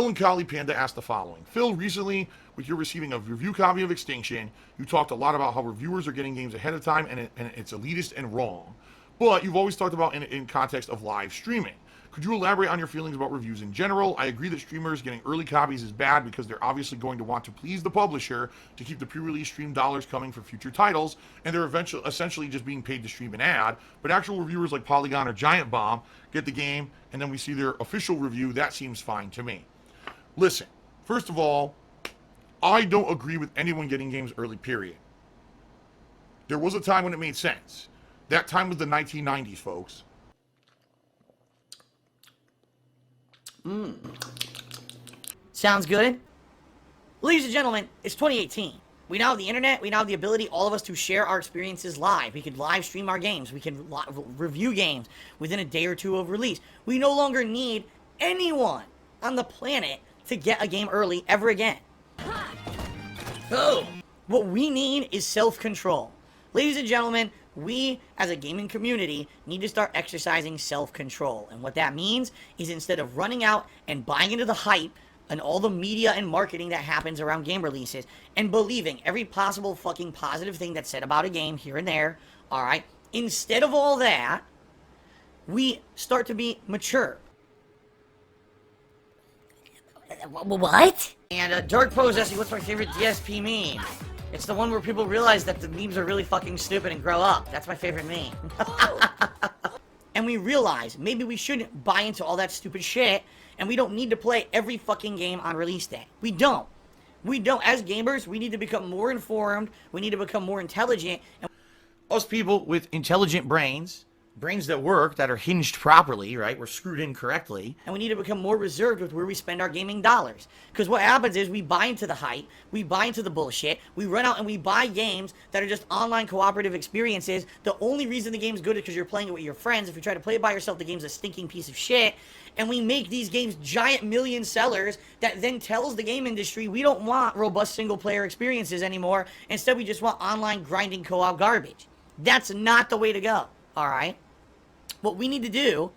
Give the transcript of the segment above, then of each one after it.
Melancholy Panda asked the following. Phil, recently, with your receiving a review copy of Extinction, you talked a lot about how reviewers are getting games ahead of time and it's elitist and wrong. But you've always talked about in context of live streaming. Could you elaborate on your feelings about reviews in general? I agree that streamers getting early copies is bad because they're obviously going to want to please the publisher to keep the pre-release stream dollars coming for future titles, and they're essentially just being paid to stream an ad. But actual reviewers like Polygon or Giant Bomb get the game, and then we see their official review. That seems fine to me. Listen, first of all, I don't agree with anyone getting games early, period. There was a time when it made sense. That time was the 1990s, folks. Sounds good. Ladies and gentlemen, it's 2018. We now have the internet. We now have the ability, all of us, to share our experiences live. We can live stream our games. We can review games within a day or two of release. We no longer need anyone on the planet to get a game early ever again. Oh. What we need is self-control. Ladies and gentlemen, we, as a gaming community, need to start exercising self-control. And what that means is instead of running out and buying into the hype and all the media and marketing that happens around game releases and believing every possible fucking positive thing that's said about a game here and there, alright, instead of all that, we start to be mature. What? And Dark Pose asks me, what's my favorite DSP meme? It's the one where people realize that the memes are really fucking stupid and grow up. That's my favorite meme. And we realize maybe we shouldn't buy into all that stupid shit, and we don't need to play every fucking game on release day. We don't. We don't. As gamers, we need to become more informed. We need to become more intelligent. And us people with intelligent brains that work, that are hinged properly, right? We're screwed in correctly. And we need to become more reserved with where we spend our gaming dollars. Because what happens is we buy into the hype, we buy into the bullshit, we run out and we buy games that are just online cooperative experiences. The only reason the game's good is because you're playing it with your friends. If you try to play it by yourself, the game's a stinking piece of shit. And we make these games giant million sellers that then tells the game industry we don't want robust single player experiences anymore. Instead, we just want online grinding co-op garbage. That's not the way to go, alright? What we need to do,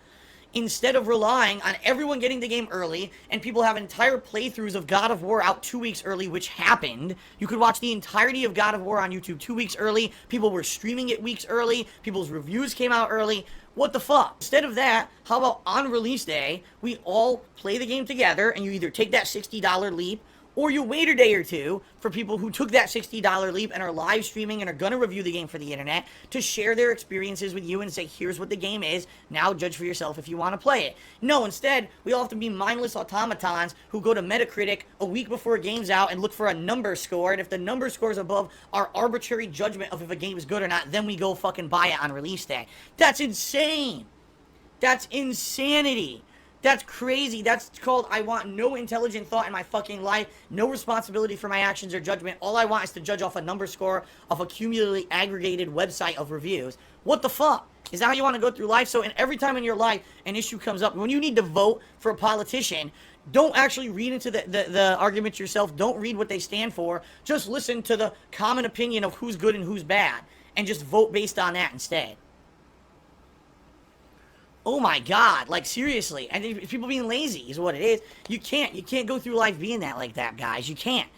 instead of relying on everyone getting the game early, and people have entire playthroughs of God of War out 2 weeks early, which happened. You could watch the entirety of God of War on YouTube 2 weeks early. People were streaming it weeks early. People's reviews came out early. What the fuck? Instead of that, how about on release day, we all play the game together, and you either take that $60 leap, or you wait a day or two for people who took that $60 leap and are live streaming and are going to review the game for the internet to share their experiences with you and say, here's what the game is, now judge for yourself if you want to play it. No, instead, we all have to be mindless automatons who go to Metacritic a week before a game's out and look for a number score, and if the number score is above our arbitrary judgment of if a game is good or not, then we go fucking buy it on release day. That's insane. That's insanity. That's crazy. That's called I want no intelligent thought in my fucking life, no responsibility for my actions or judgment. All I want is to judge off a number score of a cumulatively aggregated website of reviews. What the fuck? Is that how you want to go through life? So, and every time in your life an issue comes up, when you need to vote for a politician, don't actually read into the arguments yourself. Don't read what they stand for. Just listen to the common opinion of who's good and who's bad, and just vote based on that instead. Oh my god, like seriously, and people being lazy is what it is. You can't go through life being that like that, guys. You can't.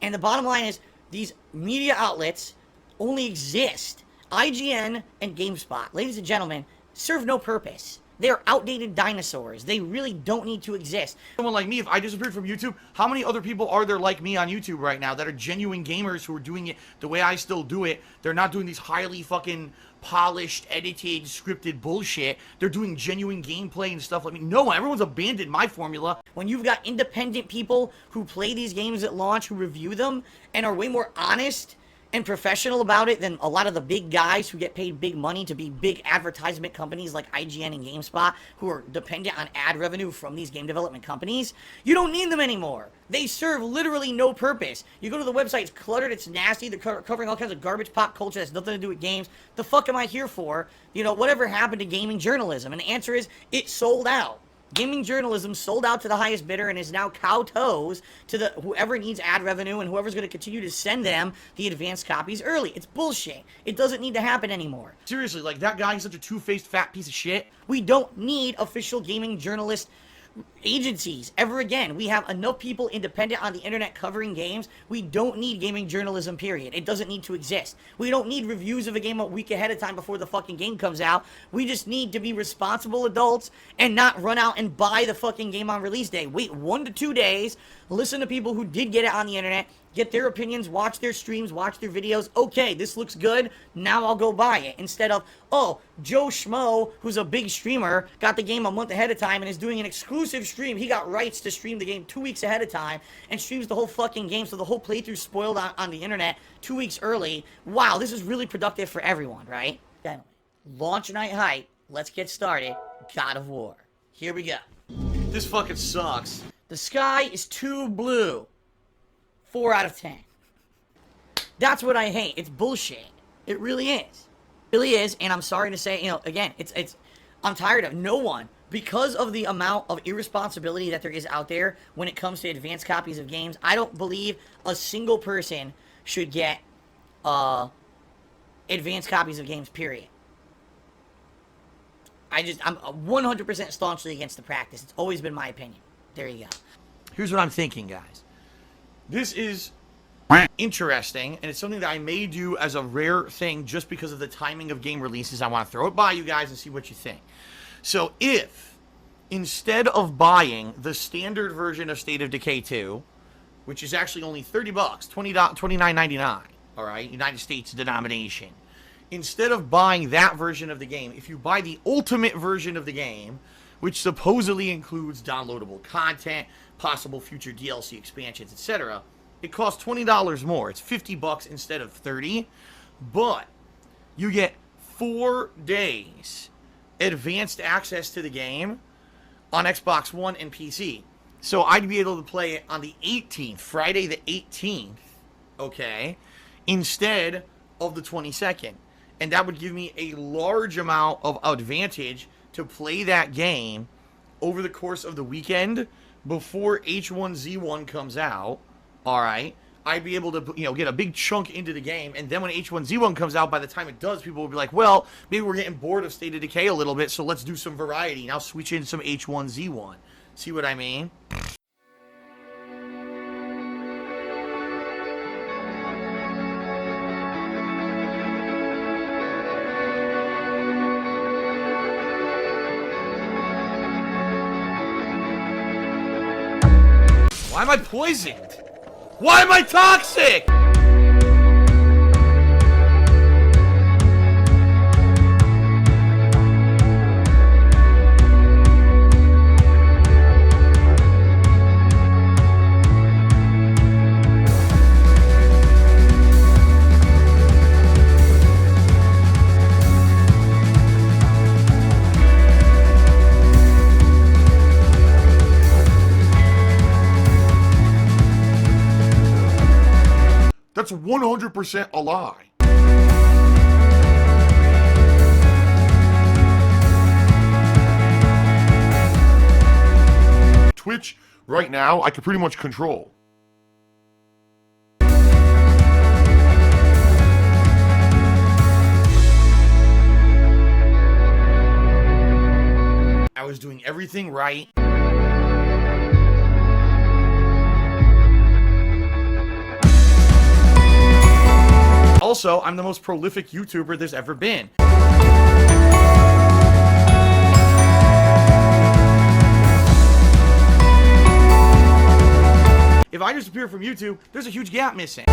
And the bottom line is, these media outlets only exist. IGN and GameSpot, ladies and gentlemen, serve no purpose. They're outdated dinosaurs. They really don't need to exist. Someone like me, if I disappeared from YouTube, how many other people are there like me on YouTube right now that are genuine gamers who are doing it the way I still do it? They're not doing these highly fucking polished, edited, scripted bullshit. They're doing genuine gameplay and stuff like me. No, everyone's abandoned my formula. When you've got independent people who play these games at launch, who review them, and are way more honest and professional about it than a lot of the big guys who get paid big money to be big advertisement companies like IGN and GameSpot, who are dependent on ad revenue from these game development companies, you don't need them anymore. They serve literally no purpose. You go to the website, it's cluttered, it's nasty, they're covering all kinds of garbage pop culture that's nothing to do with games. The fuck am I here for? You know, whatever happened to gaming journalism? And the answer is, it sold out. Gaming journalism sold out to the highest bidder and is now kowtows to the whoever needs ad revenue and whoever's going to continue to send them the advanced copies early. It's bullshit. It doesn't need to happen anymore. Seriously, like, that guy is such a two-faced fat piece of shit. We don't need official gaming journalist agencies ever again. We have enough people independent on the internet covering games. We don't need gaming journalism, period. It doesn't need to exist. We don't need reviews of a game a week ahead of time before the fucking game comes out. We just need to be responsible adults and not run out and buy the fucking game on release day. Wait 1 to 2 days, listen to people who did get it on the internet, get their opinions, watch their streams, watch their videos. Okay, this looks good. Now I'll go buy it. Instead of, oh, Joe Schmo, who's a big streamer, got the game a month ahead of time and is doing an exclusive stream. He got rights to stream the game 2 weeks ahead of time and streams the whole fucking game, so the whole playthrough's spoiled on the internet 2 weeks early. Wow, this is really productive for everyone, right? Anyway, launch night hype. Let's get started. God of War. Here we go. This fucking sucks. The sky is too blue. 4 out of 10. That's what I hate. It's bullshit. It really is. It really is, and I'm sorry to say, again, I'm tired of no one, because of the amount of irresponsibility that there is out there when it comes to advanced copies of games. I don't believe a single person should get advanced copies of games, period. I'm 100% staunchly against the practice. It's always been my opinion. There you go. Here's what I'm thinking, guys. This is interesting, and it's something that I may do as a rare thing just because of the timing of game releases. I want to throw it by you guys and see what you think. So if, instead of buying the standard version of State of Decay 2, which is actually only $30, $29.99, all right, United States denomination, instead of buying that version of the game, if you buy the ultimate version of the game, which supposedly includes downloadable content, possible future DLC expansions, etc., it costs $20 more. It's $50 instead of $30, but you get 4 days advanced access to the game on Xbox One and PC. So I'd be able to play it on the 18th, Friday the 18th, okay, instead of the 22nd. And that would give me a large amount of advantage to play that game over the course of the weekend before H1Z1 comes out. All right, I'd be able to, get a big chunk into the game, and then when H1Z1 comes out, by the time it does, people will be like, well, maybe we're getting bored of State of Decay a little bit, so let's do some variety. Now switch in some H1Z1. See what I mean? Why am I poisoned? Why am I toxic? That's 100% a lie. Twitch, right now, I can pretty much control. I was doing everything right. Also, I'm the most prolific YouTuber there's ever been. If I disappear from YouTube, there's a huge gap missing.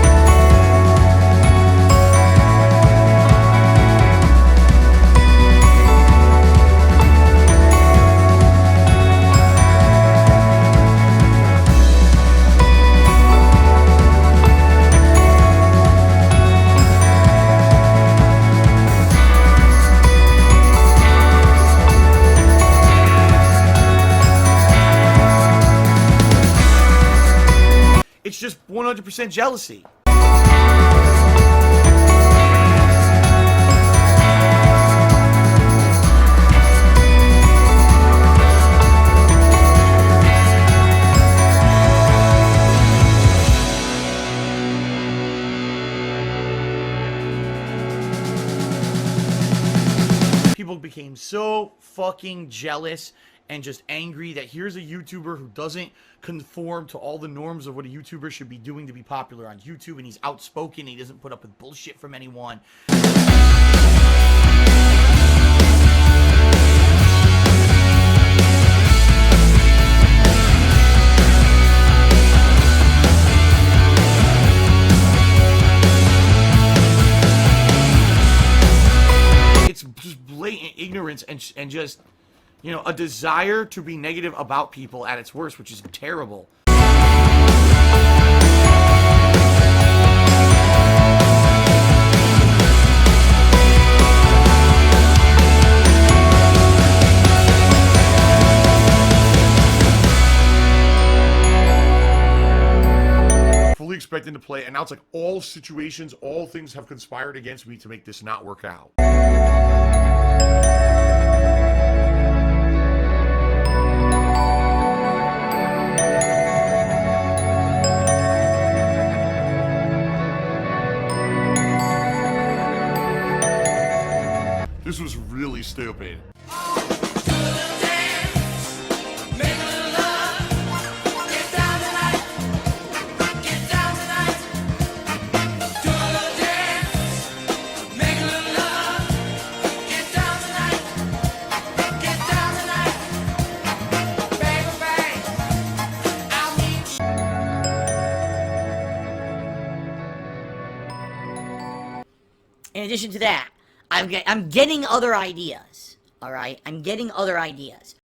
It's just 100% jealousy. people became so fucking jealous and just angry that here's a YouTuber who doesn't conform to all the norms of what a YouTuber should be doing to be popular on YouTube, and he's outspoken, he doesn't put up with bullshit from anyone. It's just blatant ignorance and just, you know, a desire to be negative about people at its worst, which is terrible. Fully expecting to play, and now it's like all situations, all things have conspired against me to make this not work out. This was really stupid. In addition to that, I'm getting other ideas. All right, I'm getting other ideas.